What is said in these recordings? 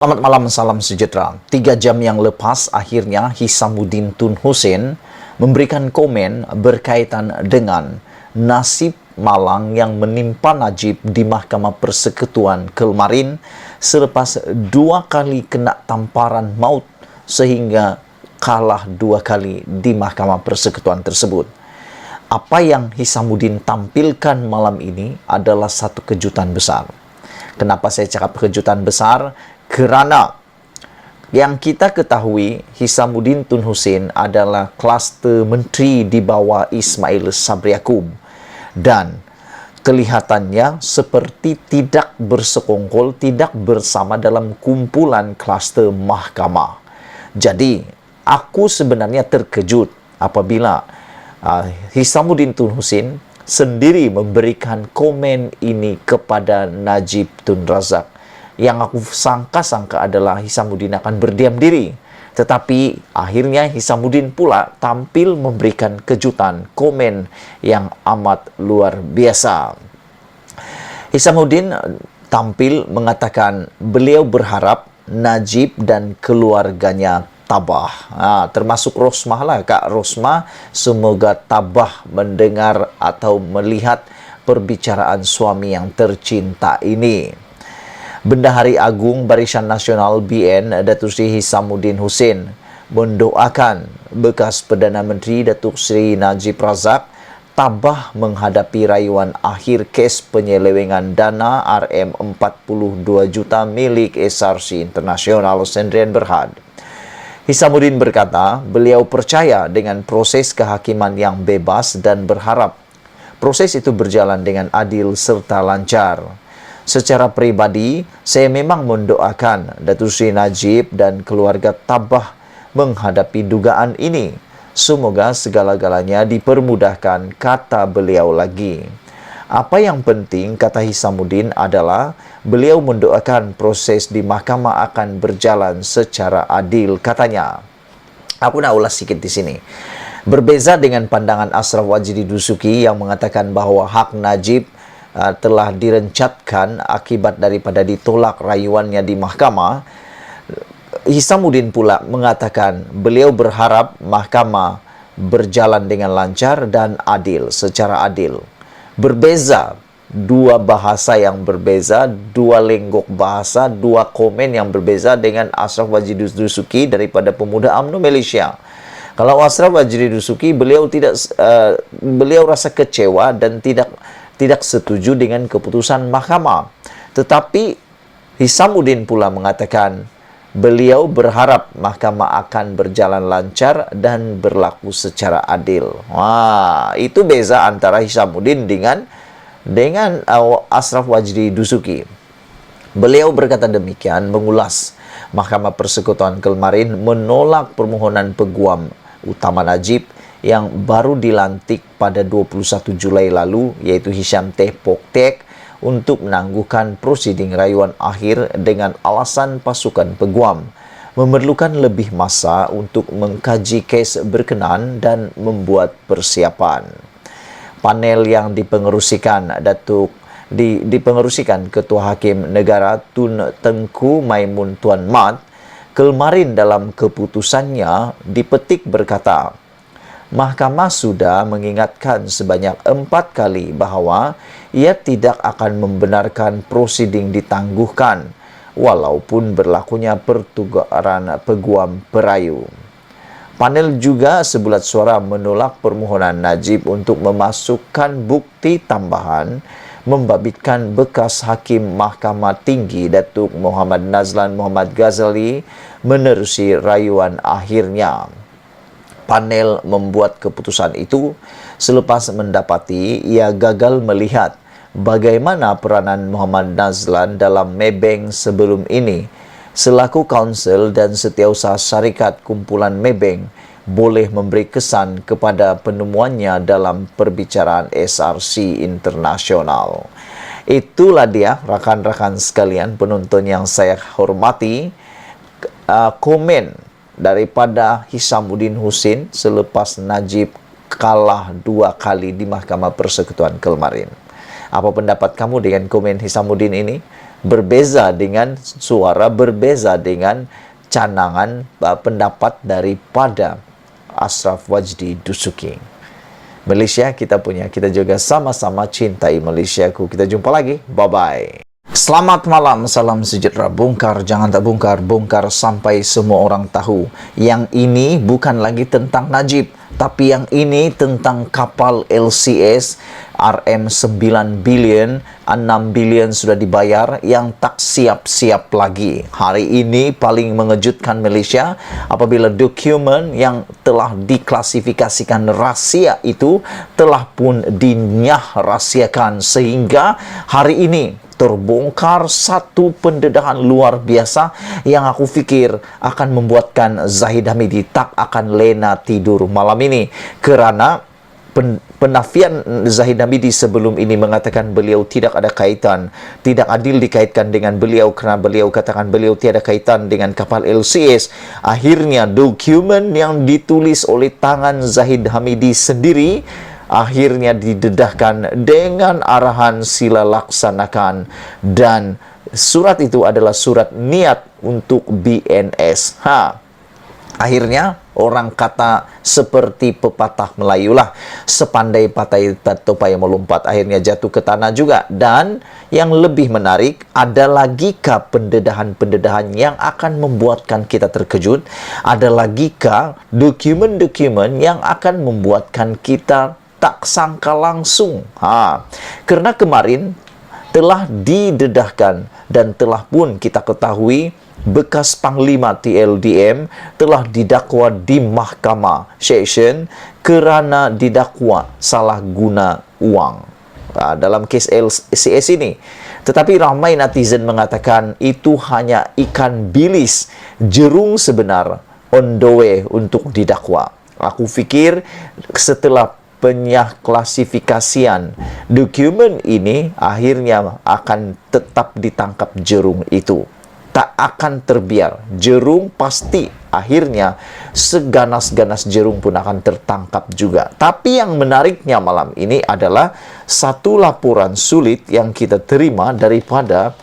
Selamat malam, salam sejahtera. 3 jam yang lepas, akhirnya Hisamuddin Tun Hussein memberikan komen berkaitan dengan nasib malang yang menimpa Najib di Mahkamah Persekutuan kemarin selepas 2 kali kena tamparan maut sehingga kalah 2 kali di Mahkamah Persekutuan tersebut. Apa yang Hisamuddin tampilkan malam ini adalah satu kejutan besar. Kenapa saya cakap kejutan besar? Kerana yang kita ketahui, Hisamuddin Tun Hussein adalah kluster menteri di bawah Ismail Sabri Yaakob dan kelihatannya seperti tidak bersekongkol, tidak bersama dalam kumpulan kluster mahkamah. Jadi, aku sebenarnya terkejut apabila Hisamuddin Tun Hussein sendiri memberikan komen ini kepada Najib Tun Razak. Yang aku sangka-sangka adalah Hisamuddin akan berdiam diri. Tetapi akhirnya Hisamuddin pula tampil memberikan kejutan, komen yang amat luar biasa. Hisamuddin tampil mengatakan beliau berharap Najib dan keluarganya tabah. Termasuk Rosmah lah, Kak Rosmah, semoga tabah mendengar atau melihat perbicaraan suami yang tercinta ini. Bendahari Agung Barisan Nasional BN Datuk Seri Hisamuddin Hussein mendoakan bekas Perdana Menteri Datuk Seri Najib Razak tabah menghadapi rayuan akhir kes penyelewengan dana RM42 juta milik SRC International Sdn Bhd. Hisamuddin berkata, beliau percaya dengan proses kehakiman yang bebas dan berharap proses itu berjalan dengan adil serta lancar. Secara pribadi, saya memang mendoakan Datuk Seri Najib dan keluarga tabah menghadapi dugaan ini. Semoga segala-galanya dipermudahkan, kata beliau lagi. Apa yang penting, kata Hisamuddin, adalah beliau mendoakan proses di mahkamah akan berjalan secara adil, katanya. Aku nak ulas sikit di sini. Berbeza dengan pandangan Ashraf Wajdi Dusuki yang mengatakan bahawa hak Najib telah direncatkan akibat daripada ditolak rayuannya di mahkamah, Hisamuddin pula mengatakan beliau berharap mahkamah berjalan dengan lancar dan adil, secara adil. Berbeza, dua bahasa yang berbeza, dua lenggok bahasa, dua komen yang berbeza dengan Ashraf Wajdi Dusuki daripada Pemuda UMNO Malaysia. Kalau Ashraf Wajdi Dusuki, beliau rasa kecewa dan tidak setuju dengan keputusan mahkamah. Tetapi Hisamuddin pula mengatakan beliau berharap mahkamah akan berjalan lancar dan berlaku secara adil. Itu beza antara Hisamuddin dengan Ashraf Wajdi Dusuki. Beliau berkata demikian mengulas Mahkamah Persekutuan kemarin menolak permohonan peguam utama Najib yang baru dilantik pada 21 Julai lalu, yaitu Hisham Teh Pok Tek, untuk menangguhkan prosiding rayuan akhir dengan alasan pasukan peguam memerlukan lebih masa untuk mengkaji kes berkenaan dan membuat persiapan. Panel yang dipengerusikan dipengerusikan Ketua Hakim Negara Tun Tengku Maimun Tuan Mat kemarin dalam keputusannya dipetik berkata, Mahkamah sudah mengingatkan sebanyak 4 kali bahawa ia tidak akan membenarkan prosiding ditangguhkan walaupun berlakunya pertukaran peguam perayu. Panel juga sebulat suara menolak permohonan Najib untuk memasukkan bukti tambahan membabitkan bekas Hakim Mahkamah Tinggi Datuk Muhammad Nazlan Muhammad Ghazali menerusi rayuan akhirnya. Panel membuat keputusan itu selepas mendapati ia gagal melihat bagaimana peranan Muhammad Nazlan dalam Maybank sebelum ini selaku kaunsel dan setiausaha syarikat kumpulan Maybank boleh memberi kesan kepada penemuannya dalam perbicaraan SRC Internasional. Itulah dia, rakan-rakan sekalian, penonton yang saya hormati, komen daripada Hisamuddin Hussein selepas Najib kalah 2 kali di Mahkamah Persekutuan kemarin. Apa pendapat kamu dengan komen Hisamuddin ini? berbeza dengan suara, berbeza dengan canangan pendapat daripada Ashraf Wajdi Dusuki. Malaysia kita punya, kita juga sama-sama cintai Malaysiaku. Kita jumpa lagi, bye-bye. Selamat malam, salam sejahtera. Bongkar, jangan tak bongkar, bongkar sampai semua orang tahu. Yang ini bukan lagi tentang Najib, tapi yang ini tentang kapal LCS RM9 billion, 6 billion sudah dibayar, yang tak siap-siap lagi. Hari ini paling mengejutkan Malaysia apabila dokumen yang telah diklasifikasikan rahsia itu telah pun dinyah rahsiakan, sehingga hari ini terbongkar satu pendedahan luar biasa yang aku fikir akan membuatkan Zahid Hamidi tak akan lena tidur malam ini, kerana penafian Zahid Hamidi sebelum ini mengatakan beliau tidak ada kaitan, tidak adil dikaitkan dengan beliau kerana beliau katakan beliau tiada kaitan dengan kapal LCS. Akhirnya dokumen yang ditulis oleh tangan Zahid Hamidi sendiri akhirnya didedahkan dengan arahan sila laksanakan, dan surat itu adalah surat niat untuk BNS. Akhirnya orang kata seperti pepatah Melayu lah, sepandai patai topai melompat, akhirnya jatuh ke tanah juga. Dan yang lebih menarik, ada lagikah pendedahan-pendedahan yang akan membuatkan kita terkejut? Ada lagikah dokumen-dokumen yang akan membuatkan kita tak sangka langsung? Kerana kemarin telah didedahkan dan telah pun kita ketahui bekas Panglima TLDM telah didakwa di Mahkamah Session kerana didakwa salah guna wang dalam kes LCS ini. Tetapi ramai netizen mengatakan itu hanya ikan bilis, jerung sebenar on the way untuk didakwa. Aku fikir setelah penklasifikasian dokumen ini, akhirnya akan tetap ditangkap jerung itu. Tak akan terbiar. Jerung pasti akhirnya seganas-ganas jerung pun akan tertangkap juga. Tapi yang menariknya malam ini adalah satu laporan sulit yang kita terima daripada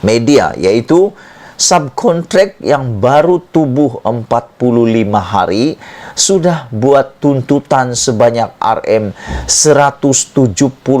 media, yaitu subkontrak yang baru tubuh 45 hari sudah buat tuntutan sebanyak RM 178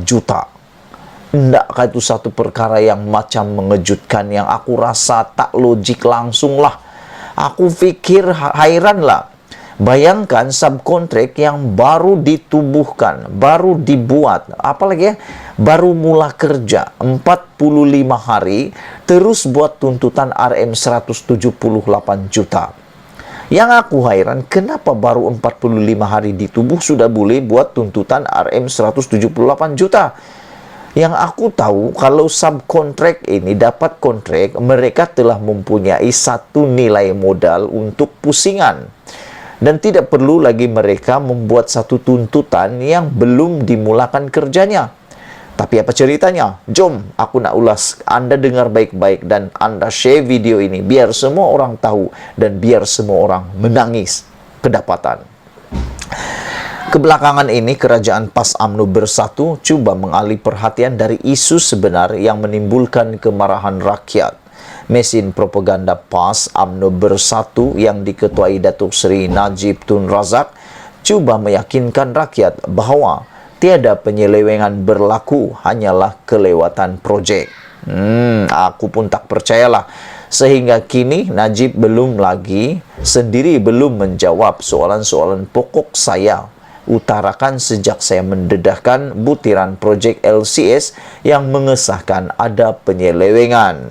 juta. Endakkah itu satu perkara yang macam mengejutkan, yang aku rasa tak logik langsung lah. Aku fikir hairan lah. Bayangkan subkontrak yang baru ditubuhkan, baru dibuat, apalagi ya, baru mula kerja 45 hari, terus buat tuntutan RM 178 juta. Yang aku hairan, kenapa baru 45 hari ditubuh sudah boleh buat tuntutan RM 178 juta? Yang aku tahu, kalau subkontrak ini dapat kontrak, mereka telah mempunyai satu nilai modal untuk pusingan. Dan tidak perlu lagi mereka membuat satu tuntutan yang belum dimulakan kerjanya. Tapi apa ceritanya? Jom, aku nak ulas. Anda dengar baik-baik dan Anda share video ini biar semua orang tahu dan biar semua orang menangis kedapatan. Kebelakangan ini, Kerajaan PAS UMNO Bersatu cuba mengalih perhatian dari isu sebenar yang menimbulkan kemarahan rakyat. Mesin propaganda PAS UMNO Bersatu yang diketuai Datuk Seri Najib Tun Razak cuba meyakinkan rakyat bahawa tiada penyelewengan berlaku, hanyalah kelewatan projek. Aku pun tak percayalah. Sehingga kini Najib belum menjawab soalan-soalan pokok saya utarakan sejak saya mendedahkan butiran projek LCS yang mengesahkan ada penyelewengan.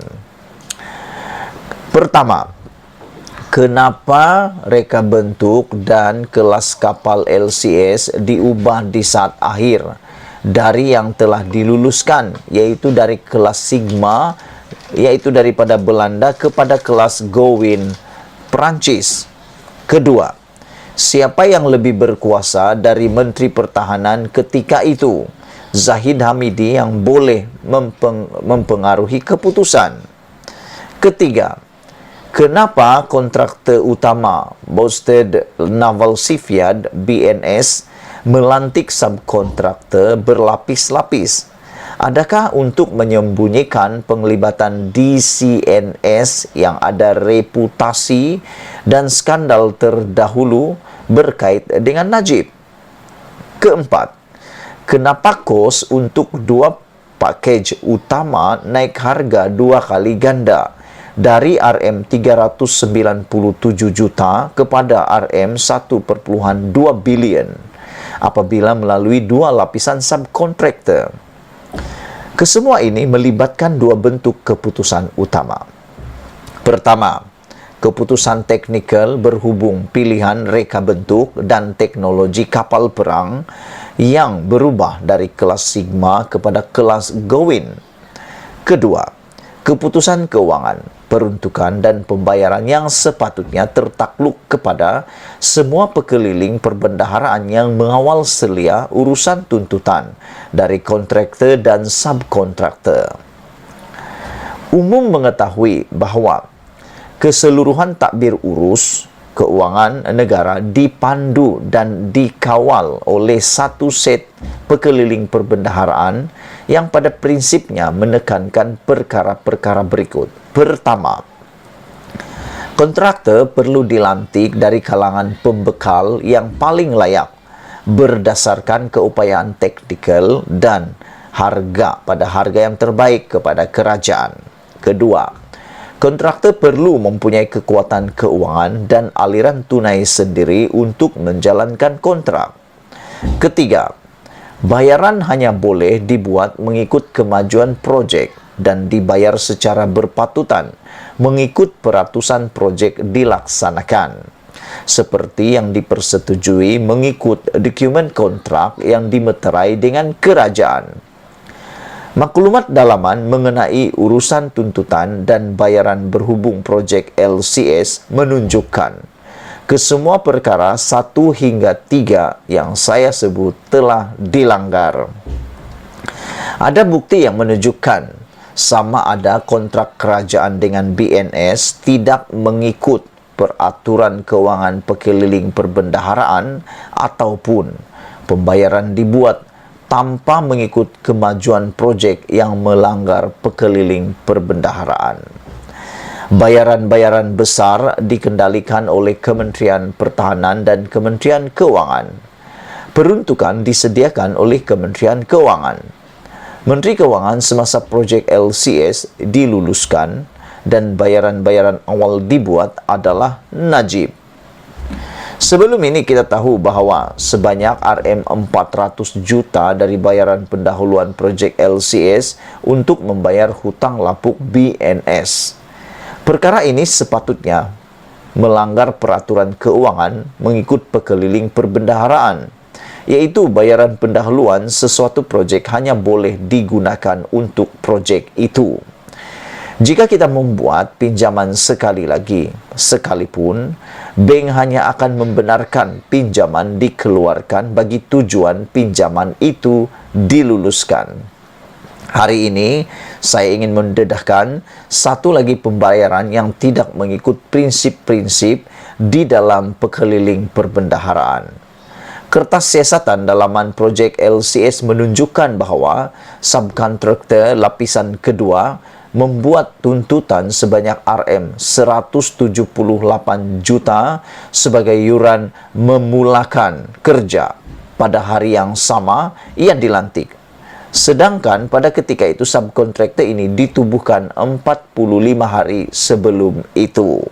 Pertama, kenapa reka bentuk dan kelas kapal LCS diubah di saat akhir dari yang telah diluluskan, yaitu dari kelas Sigma, yaitu daripada Belanda, kepada kelas Gowin Perancis? Kedua, siapa yang lebih berkuasa dari Menteri Pertahanan ketika itu? Zahid Hamidi yang boleh mempengaruhi keputusan. Ketiga, kenapa kontraktor utama Bosted Naval Shipyard BNS melantik subkontraktor berlapis-lapis? Adakah untuk menyembunyikan penglibatan DCNS yang ada reputasi dan skandal terdahulu berkait dengan Najib? Keempat, kenapa kos untuk dua pakej utama naik harga 2 kali ganda dari RM397 juta kepada RM1,2 bilion apabila melalui dua lapisan subkontraktor? Kesemua ini melibatkan dua bentuk keputusan utama. Pertama, keputusan teknikal berhubung pilihan reka bentuk dan teknologi kapal perang yang berubah dari kelas Sigma kepada kelas Gowin. Kedua, keputusan keuangan, peruntukan dan pembayaran yang sepatutnya tertakluk kepada semua pekeliling perbendaharaan yang mengawal selia urusan tuntutan dari kontraktor dan subkontraktor. Umum mengetahui bahawa keseluruhan takbir urus keuangan negara dipandu dan dikawal oleh satu set pekeliling perbendaharaan yang pada prinsipnya menekankan perkara-perkara berikut. Pertama, kontraktor perlu dilantik dari kalangan pembekal yang paling layak berdasarkan keupayaan taktikal dan harga pada harga yang terbaik kepada kerajaan. Kedua, kontraktor perlu mempunyai kekuatan keuangan dan aliran tunai sendiri untuk menjalankan kontrak. Ketiga, bayaran hanya boleh dibuat mengikut kemajuan projek dan dibayar secara berpatutan mengikut peratusan projek dilaksanakan, seperti yang dipersetujui mengikut dokumen kontrak yang dimeterai dengan kerajaan. Maklumat dalaman mengenai urusan tuntutan dan bayaran berhubung projek LCS menunjukkan kesemua perkara 1 hingga 3 yang saya sebut telah dilanggar. Ada bukti yang menunjukkan sama ada kontrak kerajaan dengan BNS tidak mengikut peraturan keuangan pekeliling perbendaharaan ataupun pembayaran dibuat tanpa mengikut kemajuan projek yang melanggar pekeliling perbendaharaan. Bayaran-bayaran besar dikendalikan oleh Kementerian Pertahanan dan Kementerian Keuangan. Peruntukan disediakan oleh Kementerian Keuangan. Menteri Keuangan semasa projek LCS diluluskan dan bayaran-bayaran awal dibuat adalah Najib. Sebelum ini kita tahu bahawa sebanyak RM400 juta dari bayaran pendahuluan projek LCS untuk membayar hutang lapuk BNS. Perkara ini sepatutnya melanggar peraturan keuangan mengikut pekeliling perbendaharaan, iaitu bayaran pendahuluan sesuatu projek hanya boleh digunakan untuk projek itu. Jika kita membuat pinjaman sekali lagi, sekalipun, bank hanya akan membenarkan pinjaman dikeluarkan bagi tujuan pinjaman itu diluluskan. Hari ini, saya ingin mendedahkan satu lagi pembayaran yang tidak mengikut prinsip-prinsip di dalam pekeliling perbendaharaan. Kertas siasatan dalaman projek LCS menunjukkan bahawa subkontraktor lapisan kedua membuat tuntutan sebanyak RM178 juta sebagai yuran memulakan kerja pada hari yang sama ia dilantik. Sedangkan pada ketika itu subkontraktor ini ditubuhkan 45 hari sebelum itu.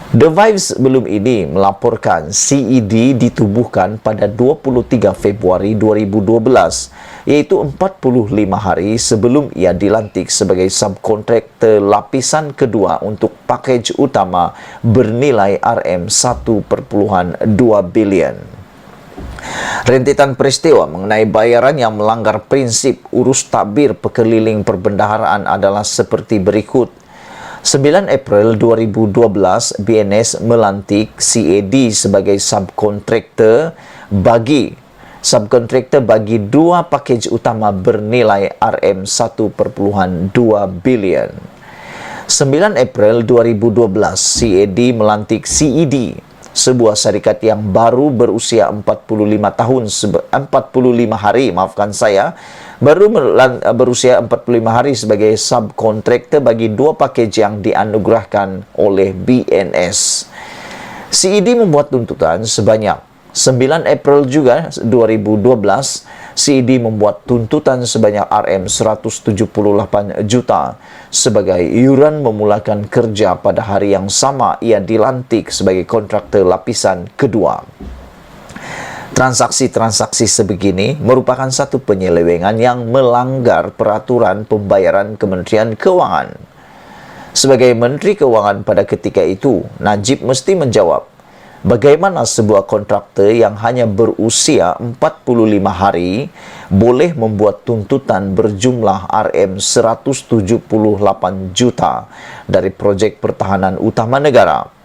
The Vibes sebelum ini melaporkan CED ditubuhkan pada 23 Februari 2012, iaitu 45 hari sebelum ia dilantik sebagai subkontraktor lapisan kedua untuk pakej utama bernilai RM1,2 bilion. Rentetan peristiwa mengenai bayaran yang melanggar prinsip urus takbir pekeliling perbendaharaan adalah seperti berikut. 9 April 2012, BNS melantik CAD sebagai subkontraktor bagi dua pakej utama bernilai RM1,2 bilion. 9 April 2012, CAD melantik CED, sebuah syarikat yang baru berusia 45 hari, berusia 45 hari sebagai subkontraktor bagi 2 pakej yang dianugerahkan oleh BNS. CED membuat tuntutan sebanyak 9 April juga 2012, CED membuat tuntutan sebanyak Rm178 juta sebagai iuran memulakan kerja pada hari yang sama ia dilantik sebagai kontraktor lapisan kedua. Transaksi-transaksi sebegini merupakan satu penyelewengan yang melanggar peraturan pembayaran Kementerian Keuangan. Sebagai Menteri Keuangan pada ketika itu, Najib mesti menjawab, bagaimana sebuah kontraktor yang hanya berusia 45 hari boleh membuat tuntutan berjumlah Rm178 juta dari proyek pertahanan utama negara.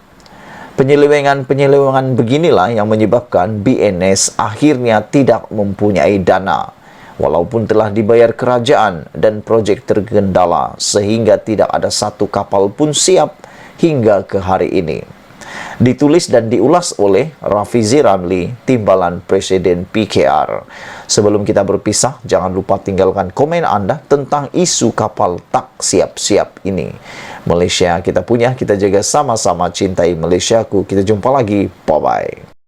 Penyelewengan-penyelewengan beginilah yang menyebabkan BNS akhirnya tidak mempunyai dana, walaupun telah dibayar kerajaan dan proyek tergendala sehingga tidak ada satu kapal pun siap hingga ke hari ini. Ditulis dan diulas oleh Rafizi Ramli, Timbalan Presiden PKR. Sebelum kita berpisah, jangan lupa tinggalkan komen Anda tentang isu kapal tak siap-siap ini. Malaysia kita punya, kita jaga sama-sama, cintai Malaysiaku. Kita jumpa lagi, bye-bye.